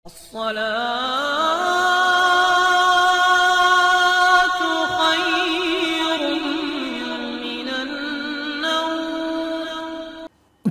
الصلاة خير من النوم۔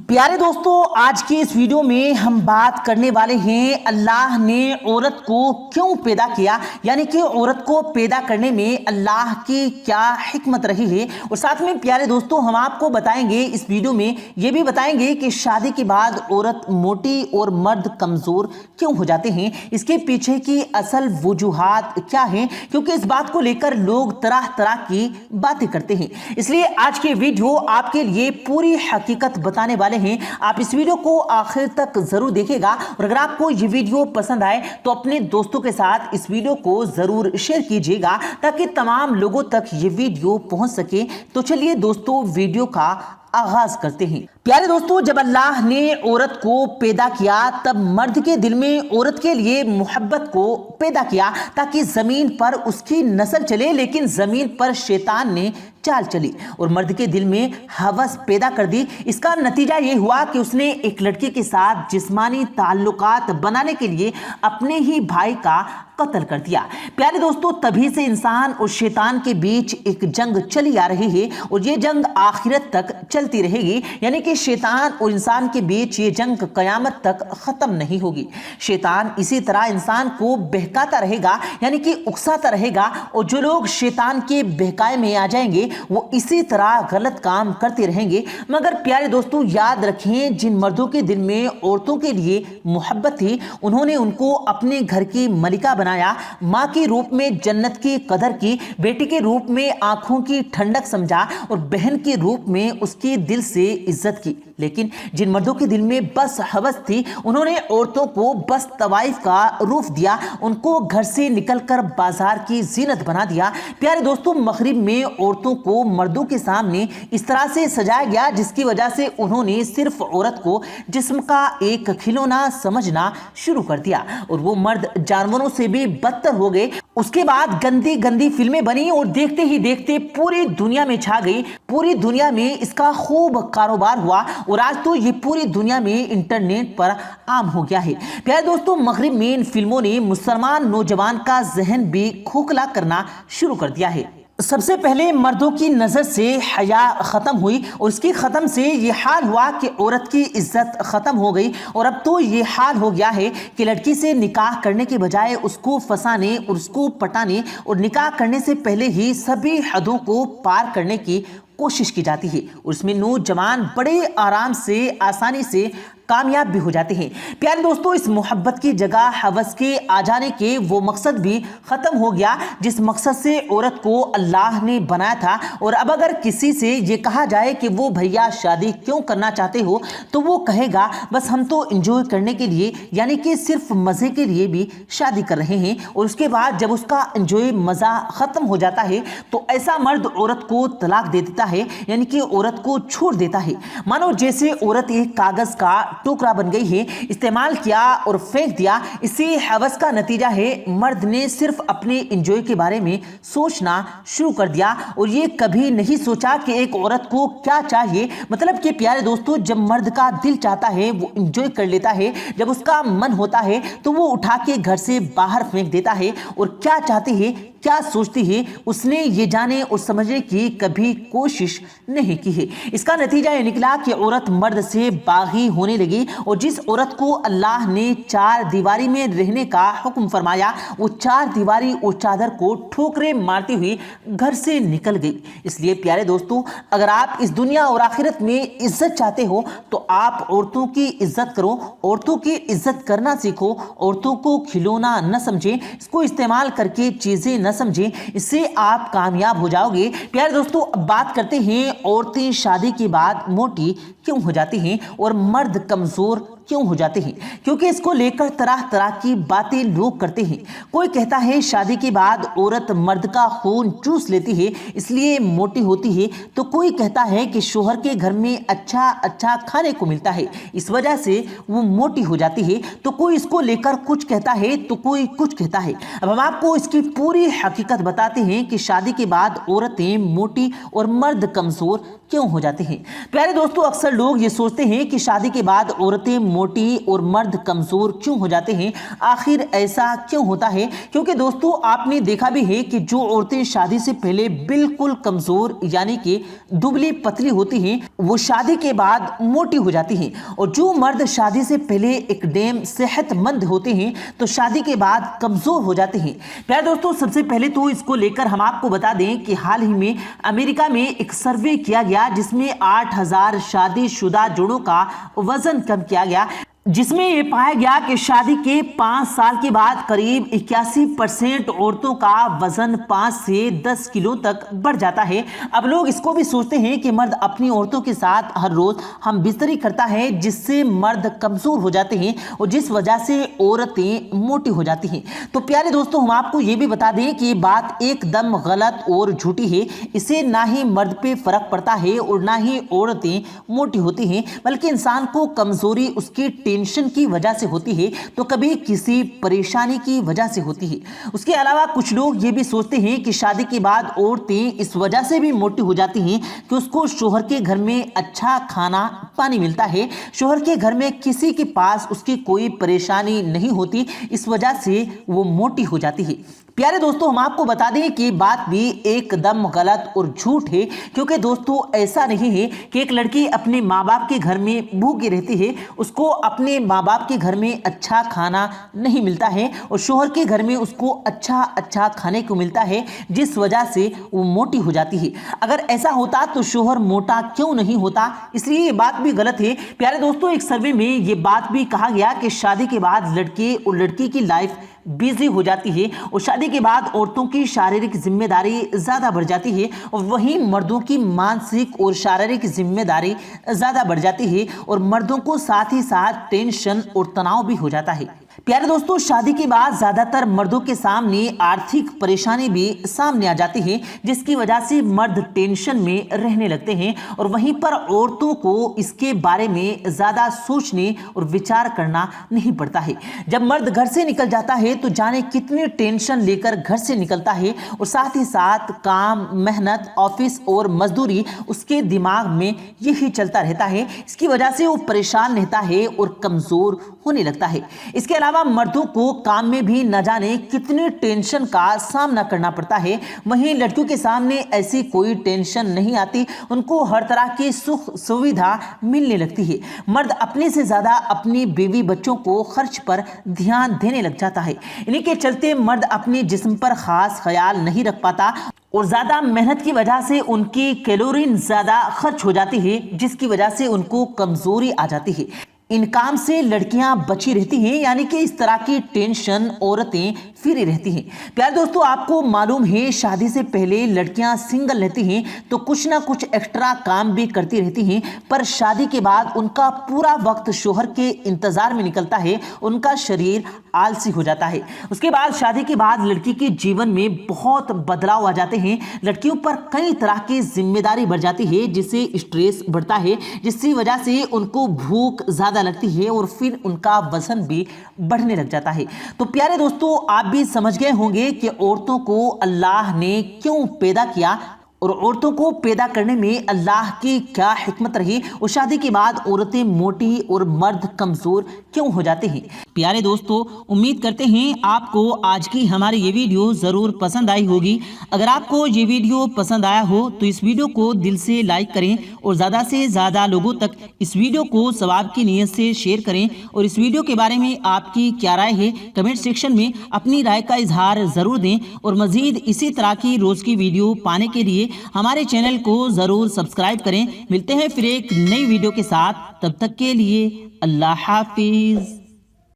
پیارے دوستو، آج کے اس ویڈیو میں ہم بات کرنے والے ہیں اللہ نے عورت کو کیوں پیدا کیا، یعنی کہ عورت کو پیدا کرنے میں اللہ کی کیا حکمت رہی ہے، اور ساتھ میں پیارے دوستو ہم آپ کو بتائیں گے اس ویڈیو میں یہ بھی بتائیں گے کہ شادی کے بعد عورت موٹی اور مرد کمزور کیوں ہو جاتے ہیں، اس کے پیچھے کی اصل وجوہات کیا ہیں، کیونکہ اس بات کو لے کر لوگ طرح طرح کی باتیں کرتے ہیں۔ اس لیے آج کے ویڈیو آپ کے لیے پوری حقیقت بتانے والے ہیں۔ آپ اس ویڈیو کو آخر تک ضرور دیکھیں گا، اور اگر آپ کو یہ ویڈیو پسند آئے تو اپنے دوستوں کے ساتھ اس ویڈیو کو ضرور شیئر کیجئے گا تاکہ تمام لوگوں تک یہ ویڈیو پہنچ سکے۔ تو چلیے دوستو ویڈیو کا آغاز کرتے ہیں۔ پیارے دوستو، جب اللہ نے عورت کو پیدا کیا تب مرد کے دل میں عورت کے لیے محبت کو پیدا کیا تاکہ زمین پر اس کی نسل چلے، لیکن زمین پر شیطان نے چال چلی اور مرد کے دل میں ہوس پیدا کر دی۔ اس کا نتیجہ یہ ہوا کہ اس نے ایک لڑکی کے ساتھ جسمانی تعلقات بنانے کے لیے اپنے ہی بھائی کا قتل کر دیا۔ پیارے دوستو، تبھی سے انسان اور شیطان کے بیچ ایک جنگ چلی آ رہی ہے، اور یہ جنگ آخرت تک چلتی رہے گی، یعنی کہ شیطان اور انسان کے بیچ یہ جنگ قیامت تک ختم نہیں ہوگی۔ شیطان اسی طرح انسان کو بہکاتا رہے گا، یعنی کہ اکساتا رہے گا، اور جو لوگ شیطان کے بہکائے میں آ جائیں گے وہ اسی طرح غلط کام کرتے رہیں گے۔ مگر پیارے دوستو یاد رکھیں، جن مردوں کے دل میں عورتوں کے لیے محبت تھی انہوں نے ان کو اپنے گھر کی ملکہ بنایا، ماں کے روپ میں جنت کی قدر کی، بیٹی کے روپ میں آنکھوں کی ٹھنڈک سمجھا، اور بہن کے روپ میں اس کی دل سے عزت کی۔ لیکن جن مردوں کے دل میں بس ہوس تھی انہوں نے عورتوں کو بس طوائف کا روپ دیا، ان کو گھر سے نکل کر بازار کی زینت بنا دیا۔ پیارے دوستو، مغرب میں عورتوں کو مردوں کے سامنے اس طرح سے سجایا گیا جس کی وجہ سے انہوں نے صرف عورت کو جسم کا ایک کھلونا سمجھنا شروع کر دیا، اور وہ مرد جانوروں سے بھی بدتر ہو گئے۔ اس کے بعد گندی گندی فلمیں بنی اور دیکھتے ہی دیکھتے پوری دنیا میں چھا گئی، پوری دنیا میں اس کا خوب کاروبار ہوا، اور آج تو یہ پوری دنیا میں انٹرنیٹ پر عام ہو گیا ہے۔ پیارے دوستو، مغرب میں ان فلموں نے مسلمان نوجوان کا ذہن بھی کھوکھلا کرنا شروع کر دیا ہے۔ سب سے پہلے مردوں کی نظر سے حیا ختم ہوئی، اور اس کی ختم سے یہ حال ہوا کہ عورت کی عزت ختم ہو گئی، اور اب تو یہ حال ہو گیا ہے کہ لڑکی سے نکاح کرنے کے بجائے اس کو پھنسانے اور اس کو پٹانے اور نکاح کرنے سے پہلے ہی سبھی حدوں کو پار کرنے کی کوشش کی جاتی ہے، اور اس میں نوجوان بڑے آرام سے آسانی سے کامیاب بھی ہو جاتے ہیں۔ پیارے دوستو، اس محبت کی جگہ ہوس کے آ جانے کے وہ مقصد بھی ختم ہو گیا جس مقصد سے عورت کو اللہ نے بنایا تھا، اور اب اگر کسی سے یہ کہا جائے کہ وہ بھیا شادی کیوں کرنا چاہتے ہو تو وہ کہے گا بس ہم تو انجوائے کرنے کے لیے، یعنی کہ صرف مزے کے لیے بھی شادی کر رہے ہیں، اور اس کے بعد جب اس کا انجوائے مزہ ختم ہو جاتا ہے تو ایسا مرد عورت کو طلاق دے دیتا ہے، یعنی کہ عورت کو چھوڑ دیتا ہے، مانو جیسے عورت ایک کاغذ کا ٹکڑا بن گئی ہے، استعمال کیا اور پھینک دیا۔ اسی ہوس کا نتیجہ ہے مرد نے صرف اپنے انجوائے کے بارے میں سوچنا شروع کر دیا، اور یہ کبھی نہیں سوچا کہ ایک عورت کو کیا چاہیے۔ مطلب کہ پیارے دوستو، جب مرد کا دل چاہتا ہے وہ انجوائے کر لیتا ہے، جب اس کا من ہوتا ہے تو وہ اٹھا کے گھر سے باہر پھینک دیتا ہے، اور کیا چاہتی ہے کیا سوچتی ہے اس نے یہ جانے اور سمجھنے کی کبھی کوشش نہیں کی ہے۔ اس کا نتیجہ یہ نکلا کہ عورت مرد سے باغی ہونے لگی، اور جس عورت کو اللہ نے چار دیواری میں رہنے کا حکم فرمایا وہ چار دیواری اور چادر کو ٹھوکریں مارتی ہوئی گھر سے نکل گئی۔ اس لیے پیارے دوستو، اگر آپ اس دنیا اور آخرت میں عزت چاہتے ہو تو آپ عورتوں کی عزت کرو، عورتوں کی عزت کرنا سیکھو، عورتوں کو کھلونا نہ سمجھیں، اس کو استعمال کر کے چیزیں نہ سمجھیں، اس سے آپ کامیاب ہو جاؤ گے۔ پیارے دوستو، اب بات کرتے ہیں عورتیں شادی کے بعد موٹی کیوں ہو جاتی ہیں اور مرد کمزور کیوں ہو جاتے ہیں، کیونکہ اس کو لے کر طرح طرح کی باتیں لوگ کرتے ہیں۔ کوئی کہتا ہے شادی کے بعد عورت مرد کا خون چوس لیتی ہے اس لیے موٹی ہوتی ہے، تو کوئی کہتا ہے کہ شوہر کے گھر میں اچھا اچھا کھانے کو ملتا ہے اس وجہ سے وہ موٹی ہو جاتی ہے، تو کوئی اس کو لے کر کچھ کہتا ہے تو کوئی کچھ کہتا ہے۔ اب ہم آپ کو اس کی پوری حقیقت بتاتے ہیں کہ شادی کے بعد عورتیں موٹی اور مرد کمزور کیوں ہو جاتے ہیں؟ پیارے دوستو، اکثر لوگ یہ سوچتے ہیں کہ شادی کے بعد عورتیں موٹی اور مرد کمزور کیوں ہو جاتے ہیں؟ آخر ایسا کیوں ہوتا ہے؟ کیونکہ دوستو آپ نے دیکھا بھی ہے کہ جو عورتیں شادی سے پہلے بالکل کمزور یعنی کہ دبلی پتلی ہوتی ہیں وہ شادی کے بعد موٹی ہو جاتی ہیں، اور جو مرد شادی سے پہلے ایک دم صحت مند ہوتے ہیں تو شادی کے بعد کمزور ہو جاتے ہیں۔ پیارے دوستو، سب سے پہلے تو اس کو لے کر ہم آپ کو بتا دیں کہ حال ہی میں امریکہ میں ایک سروے کیا گیا جس میں 8000 شادی شدہ جوڑوں کا وزن کم کیا گیا، جس میں یہ پایا گیا کہ شادی کے 5 سال کے بعد قریب 81% عورتوں کا وزن 5 سے 10 کلو تک بڑھ جاتا ہے۔ اب لوگ اس کو بھی سوچتے ہیں کہ مرد اپنی عورتوں کے ساتھ ہر روز ہم بستری کرتا ہے جس سے مرد کمزور ہو جاتے ہیں اور جس وجہ سے عورتیں موٹی ہو جاتی ہیں۔ تو پیارے دوستو، ہم آپ کو یہ بھی بتا دیں کہ یہ بات ایک دم غلط اور جھوٹی ہے۔ اسے نہ ہی مرد پہ فرق پڑتا ہے اور نہ ہی عورتیں موٹی ہوتی ہیں، بلکہ انسان کو کمزوری اس کی ٹینشن کی وجہ سے ہوتی ہے تو کبھی کسی پریشانی کی وجہ سے ہوتی ہے۔ اس کے علاوہ کچھ لوگ یہ بھی سوچتے ہیں کہ شادی کے بعد عورتیں اس وجہ سے بھی موٹی ہو جاتی ہیں کہ اس کو شوہر کے گھر میں اچھا کھانا پانی ملتا ہے، شوہر کے گھر میں کسی کے پاس اس کی کوئی پریشانی نہیں ہوتی، اس وجہ سے وہ موٹی ہو جاتی ہے۔ پیارے دوستو، ہم آپ کو بتا دیں کہ بات بھی ایک دم غلط اور جھوٹ ہے، کیونکہ دوستو ایسا نہیں ہے کہ ایک لڑکی اپنے ماں باپ کے گھر میں بھوکی رہتی ہے، اس کو اپنے ماں باپ کے گھر میں اچھا کھانا نہیں ملتا ہے اور شوہر کے گھر میں اس کو اچھا کھانے کو ملتا ہے جس وجہ سے وہ موٹی ہو جاتی ہے۔ اگر ایسا ہوتا تو شوہر موٹا کیوں نہیں ہوتا؟ اس لیے یہ بات بھی غلط ہے۔ پیارے دوستو، ایک سروے میں یہ بات بھی کہا گیا کہ شادی کے بعد لڑکے اور لڑکی کی لائف بیزی ہو جاتی ہے اور شادی کے بعد عورتوں کی شاریرک ذمہ داری زیادہ بڑھ جاتی ہے اور وہیں مردوں کی مانسک اور شاریرک ذمہ داری زیادہ بڑھ جاتی ہے اور مردوں کو ساتھ ہی ساتھ ٹینشن اور تناؤ بھی ہو جاتا ہے۔ پیارے دوستو، شادی کے بعد زیادہ تر مردوں کے سامنے آرتھک پریشانی بھی سامنے آ جاتی ہے جس کی وجہ سے مرد ٹینشن میں رہنے لگتے ہیں اور وہیں پر عورتوں کو اس کے بارے میں زیادہ سوچنے اور وچار کرنا نہیں پڑتا ہے۔ جب مرد گھر سے نکل جاتا ہے تو جانے کتنی ٹینشن لے کر گھر سے نکلتا ہے اور ساتھ ہی ساتھ کام، محنت، آفس اور مزدوری اس کے دماغ میں یہی چلتا رہتا ہے۔ اس کی وجہ سے وہ پریشان رہتا ہے اور کمزور ہونے لگتا ہے۔ اس کے علاوہ مردوں کو کام میں بھی نہ جانے کتنی ٹینشن کا سامنا کرنا پڑتا ہے، وہیں لڑکیوں کے سامنے ایسی کوئی ٹینشن نہیں آتی، ان کو ہر طرح کی سکھ سویدھا ملنے لگتی ہے۔ مرد اپنے سے زیادہ اپنی بیوی بچوں کو خرچ پر دھیان دینے لگ جاتا ہے۔ انہی کے چلتے مرد اپنے جسم پر خاص خیال نہیں رکھ پاتا اور زیادہ محنت کی وجہ سے ان کی کیلورین زیادہ خرچ ہو جاتی ہے جس کی وجہ سے ان کو کمزوری آ جاتی ہے۔ ان کام سے لڑکیاں بچی رہتی ہیں، یعنی کہ اس طرح کی ٹینشن عورتیں فری رہتی ہیں۔ پیارے دوستو، آپ کو معلوم ہے شادی سے پہلے لڑکیاں سنگل رہتی ہیں تو کچھ نہ کچھ ایکسٹرا کام بھی کرتی رہتی ہیں، پر شادی کے بعد ان کا پورا وقت شوہر کے انتظار میں نکلتا ہے، ان کا شریر آلسی ہو جاتا ہے۔ اس کے بعد شادی کے بعد لڑکی کے جیون میں بہت بدلاؤ آ جاتے ہیں، لڑکیوں پر کئی طرح کی ذمہ داری بڑھ جاتی ہے جس سے اسٹریس بڑھتا ہے، جس کی وجہ سے ان کو بھوک زیادہ لگتی ہے اور پھر ان کا وزن بھی بڑھنے لگ جاتا ہے۔ تو پیارے دوستو، آپ بھی سمجھ گئے ہوں گے کہ عورتوں کو اللہ نے کیوں پیدا کیا اور عورتوں کو پیدا کرنے میں اللہ کی کیا حکمت رہی اور شادی کے بعد عورتیں موٹی اور مرد کمزور کیوں ہو جاتے ہیں۔ پیارے دوستو، امید کرتے ہیں آپ کو آج کی ہماری یہ ویڈیو ضرور پسند آئی ہوگی۔ اگر آپ کو یہ ویڈیو پسند آیا ہو تو اس ویڈیو کو دل سے لائک کریں اور زیادہ سے زیادہ لوگوں تک اس ویڈیو کو ثواب کی نیت سے شیئر کریں، اور اس ویڈیو کے بارے میں آپ کی کیا رائے ہے کمنٹ سیکشن میں اپنی رائے کا اظہار ضرور دیں، اور مزید اسی طرح کی روز کی ویڈیو پانے کے لیے ہمارے چینل کو ضرور سبسکرائب کریں۔ ملتے ہیں پھر ایک نئی ویڈیو کے ساتھ، تب تک کے لیے اللہ حافظ۔